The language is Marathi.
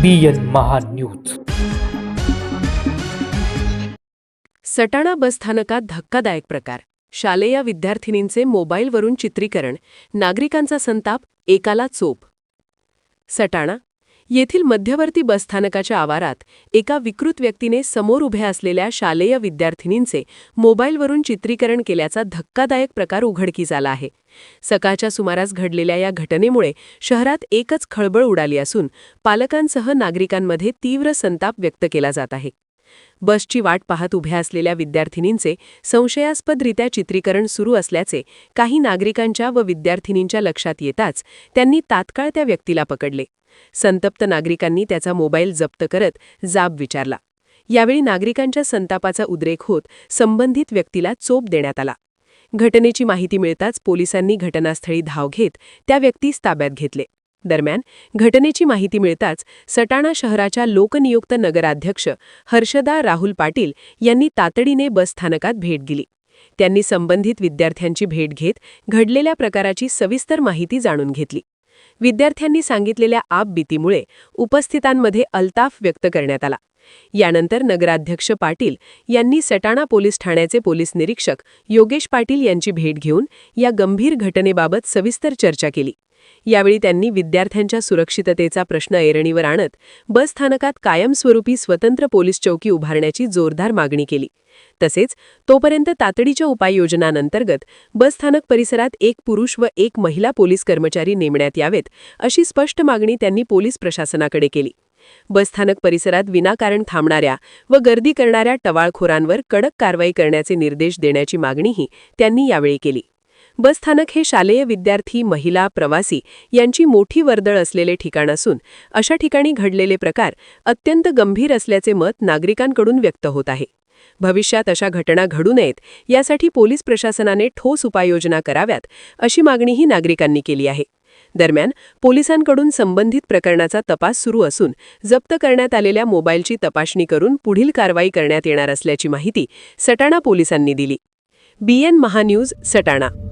BN महान्यूज. सटाणा बसस्थानकात धक्कादायक प्रकार. शालेय विद्यार्थिनींचे मोबाईलवरून चित्रीकरण, नागरिकांचा संताप, एकाला चोप. सटाणा येथील मध्यवर्ती बसस्थानकाच्या आवारात एका विकृत व्यक्तीने समोर उभ्या असलेल्या शालेय विद्यार्थिनींचे मोबाईलवरून चित्रीकरण केल्याचा धक्कादायक प्रकार उघडकीस आला आहे. सकाळच्या सुमारास घडलेल्या या घटनेमुळे शहरात एकच खळबळ उडाली असून पालकांसह नागरिकांमध्ये तीव्र संताप व्यक्त केला जात आहे. बसची वाट पाहत उभ्या असलेल्या विद्यार्थिनींचे संशयास्पदरित्या चित्रीकरण सुरू असल्याचे काही नागरिकांच्या व विद्यार्थिनींच्या लक्षात येताच त्यांनी तात्काळ त्या व्यक्तीला पकडले. संतप्त नागरिकांनी त्याचा मोबाईल जप्त करत जाब विचारला. यावेळी नागरिकांच्या संतापाचा उद्रेक होत संबंधित व्यक्तीला चोप देण्यात आला. घटनेची माहिती मिळताच पोलिसांनी घटनास्थळी धाव घेत त्या व्यक्तीस ताब्यात घेतले. दरम्यान घटनेची माहिती मिळताच सटाणा शहराच्या लोकनियुक्त नगराध्यक्ष हर्षदा राहुल पाटील यांनी तातडीने बसस्थानकात भेट दिली. त्यांनी संबंधित विद्यार्थ्यांची भेट घेत घडलेल्या प्रकाराची सविस्तर माहिती जाणून घेतली. विद्यार्थ्यांनी सांगितलेल्या आपबीतीमुळे उपस्थितांमध्ये अल्ताफ व्यक्त करण्यात आला. यानंतर नगराध्यक्ष पाटील यांनी सटाणा पोलीस ठाण्याचे पोलीस निरीक्षक योगेश पाटील यांची भेट घेऊन या गंभीर घटनेबाबत सविस्तर चर्चा केली. यावेळी त्यांनी विद्यार्थ्यांच्या सुरक्षिततेचा प्रश्न ऐरणीवर आणत बसस्थानकात कायमस्वरूपी स्वतंत्र पोलीस चौकी उभारण्याची जोरदार मागणी केली. तसेच तोपर्यंत तातडीच्या उपाययोजनांतर्गत बसस्थानक परिसरात एक पुरुष व एक महिला पोलीस कर्मचारी नेमण्यात यावेत अशी स्पष्ट मागणी त्यांनी पोलीस प्रशासनाकडे केली. बसस्थानक परिसरात विनाकारण थांबणाऱ्या व गर्दी करणाऱ्या टवाळखोरांवर कडक कारवाई करण्याचे निर्देश देण्याची मागणीही त्यांनी यावेळी केली. बसस्थानक हे शालेय विद्यार्थी, महिला, प्रवासी यांची मोठी वर्दळ असलेले ठिकाण असून अशा ठिकाणी घडलेले प्रकार अत्यंत गंभीर असल्याचे मत नागरिकांकडून व्यक्त होत आहे. भविष्यात अशा घटना घडू नयेत यासाठी पोलीस प्रशासनाने ठोस उपाययोजना कराव्यात अशी मागणीही नागरिकांनी केली आहे. दरम्यान पोलिसांकडून संबंधित प्रकरणाचा तपास सुरू असून जप्त करण्यात आलेल्या मोबाईलची तपासणी करून पुढील कारवाई करण्यात येणार असल्याची माहिती सटाणा पोलिसांनी दिली. BN महान्यूज, सटाणा.